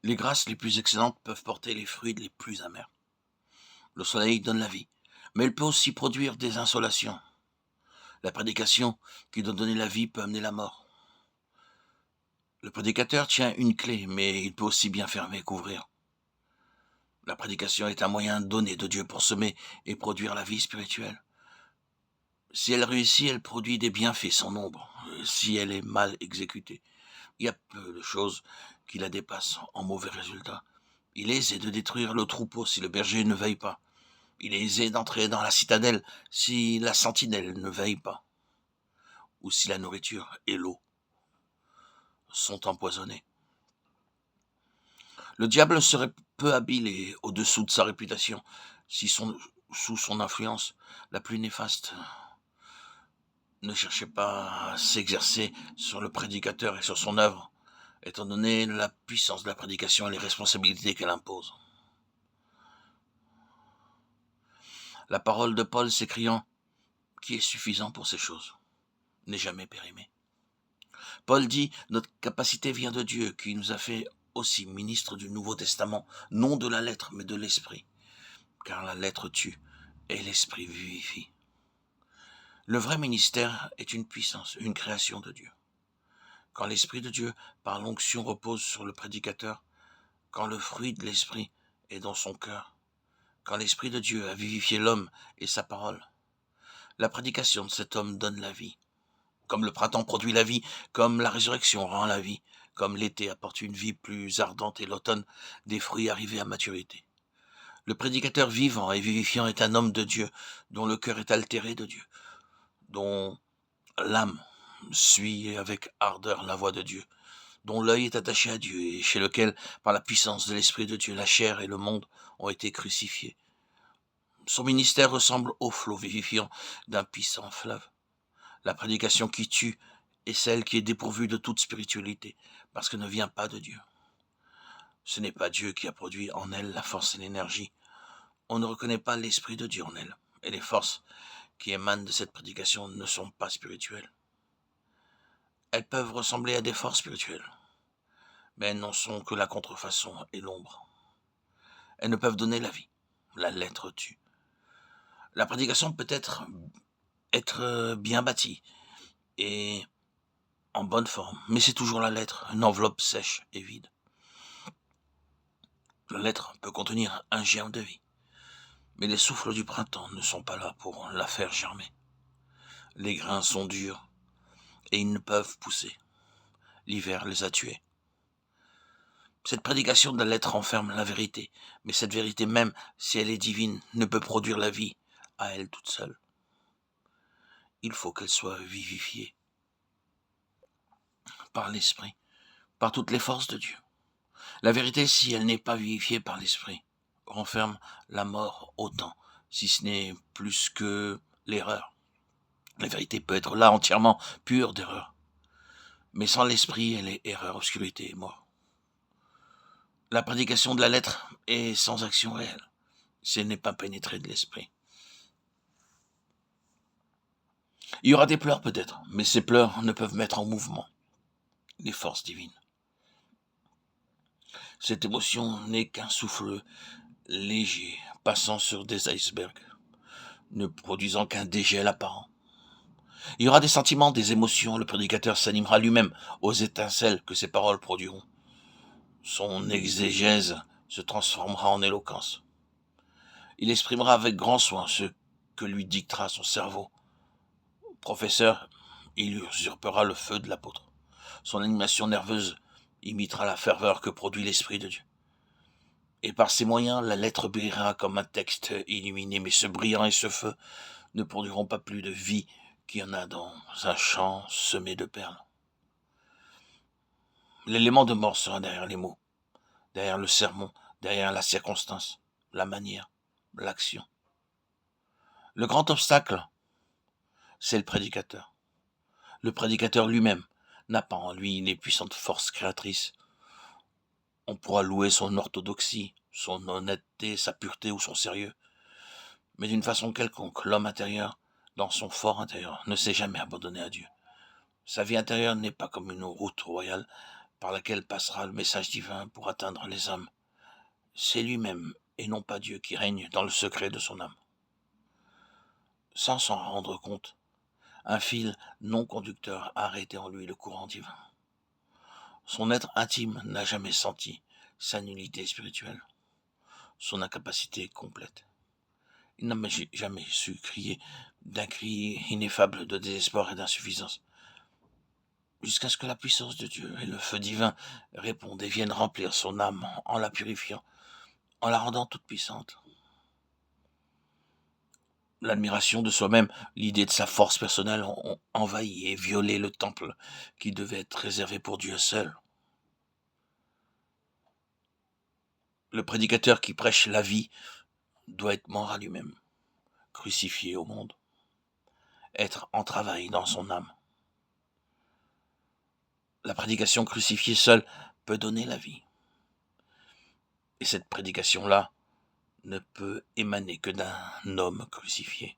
Les grâces les plus excellentes peuvent porter les fruits les plus amers. Le soleil donne la vie, mais il peut aussi produire des insolations. La prédication qui doit donner la vie peut amener la mort. Le prédicateur tient une clé, mais il peut aussi bien fermer qu'ouvrir. La prédication est un moyen donné de Dieu pour semer et produire la vie spirituelle. Si elle réussit, elle produit des bienfaits sans nombre. Si elle est mal exécutée, il y a peu de choses qui la dépassent en mauvais résultats. Il est aisé de détruire le troupeau si le berger ne veille pas. Il est aisé d'entrer dans la citadelle si la sentinelle ne veille pas, ou si la nourriture et l'eau sont empoisonnées. Le diable serait peu habile et au-dessous de sa réputation si sous son influence la plus néfaste ne cherchait pas à s'exercer sur le prédicateur et sur son œuvre, étant donné la puissance de la prédication et les responsabilités qu'elle impose. La parole de Paul s'écriant « Qui est suffisant pour ces choses ?» n'est jamais périmée. Paul dit « Notre capacité vient de Dieu qui nous a fait aussi ministres du Nouveau Testament, non de la lettre mais de l'esprit, car la lettre tue et l'esprit vivifie. » Le vrai ministère est une puissance, une création de Dieu. Quand l'Esprit de Dieu, par l'onction, repose sur le prédicateur, quand le fruit de l'Esprit est dans son cœur, quand l'Esprit de Dieu a vivifié l'homme et sa parole, la prédication de cet homme donne la vie. Comme le printemps produit la vie, comme la résurrection rend la vie, comme l'été apporte une vie plus ardente et l'automne des fruits arrivés à maturité. Le prédicateur vivant et vivifiant est un homme de Dieu, dont le cœur est altéré de Dieu, dont l'âme suit avec ardeur la voix de Dieu, dont l'œil est attaché à Dieu et chez lequel, par la puissance de l'Esprit de Dieu, la chair et le monde ont été crucifiés. Son ministère ressemble au flot vivifiant d'un puissant fleuve. La prédication qui tue est celle qui est dépourvue de toute spiritualité, parce qu'elle ne vient pas de Dieu. Ce n'est pas Dieu qui a produit en elle la force et l'énergie. On ne reconnaît pas l'Esprit de Dieu en elle, et les forces qui émanent de cette prédication ne sont pas spirituelles. Elles peuvent ressembler à des forces spirituelles, mais elles n'en sont que la contrefaçon et l'ombre. Elles ne peuvent donner la vie. La lettre tue. La prédication peut être bien bâtie et en bonne forme, mais c'est toujours la lettre, une enveloppe sèche et vide. La lettre peut contenir un germe de vie, mais les souffles du printemps ne sont pas là pour la faire germer. Les grains sont durs et ils ne peuvent pousser. L'hiver les a tués. Cette prédication de la lettre renferme la vérité, mais cette vérité même, si elle est divine, ne peut produire la vie à elle toute seule. Il faut qu'elle soit vivifiée par l'Esprit, par toutes les forces de Dieu. La vérité, si elle n'est pas vivifiée par l'Esprit, renferme la mort autant, si ce n'est plus que l'erreur. La vérité peut être là entièrement pure d'erreur, mais sans l'Esprit, elle est erreur, obscurité et mort. La prédication de la lettre est sans action réelle, si elle n'est pas pénétrée de l'Esprit. Il y aura des pleurs peut-être, mais ces pleurs ne peuvent mettre en mouvement les forces divines. Cette émotion n'est qu'un souffle léger, passant sur des icebergs, ne produisant qu'un dégel apparent. Il y aura des sentiments, des émotions, le prédicateur s'animera lui-même aux étincelles que ses paroles produiront. Son exégèse se transformera en éloquence. Il exprimera avec grand soin ce que lui dictera son cerveau. Professeur, il usurpera le feu de l'apôtre. Son animation nerveuse imitera la ferveur que produit l'Esprit de Dieu. Et par ces moyens, la lettre brillera comme un texte illuminé, mais ce brillant et ce feu ne produiront pas plus de vie qu'il y en a dans un champ semé de perles. L'élément de mort sera derrière les mots, derrière le sermon, derrière la circonstance, la manière, l'action. Le grand obstacle, c'est le prédicateur. Le prédicateur lui-même n'a pas en lui les puissantes forces créatrices. On pourra louer son orthodoxie, son honnêteté, sa pureté ou son sérieux. Mais d'une façon quelconque, l'homme intérieur, dans son fort intérieur, ne s'est jamais abandonné à Dieu. Sa vie intérieure n'est pas comme une route royale par laquelle passera le message divin pour atteindre les hommes. C'est lui-même, et non pas Dieu, qui règne dans le secret de son âme. Sans s'en rendre compte, un fil non conducteur a arrêté en lui le courant divin. Son être intime n'a jamais senti sa nullité spirituelle, son incapacité complète. Il n'a jamais su crier d'un cri ineffable de désespoir et d'insuffisance, jusqu'à ce que la puissance de Dieu et le feu divin répondent et viennent remplir son âme en la purifiant, en la rendant toute puissante. L'admiration de soi-même, l'idée de sa force personnelle ont envahi et violé le temple qui devait être réservé pour Dieu seul. Le prédicateur qui prêche la vie doit être mort à lui-même, crucifié au monde, être en travail dans son âme. La prédication crucifiée seule peut donner la vie. Et cette prédication-là ne peut émaner que d'un homme crucifié.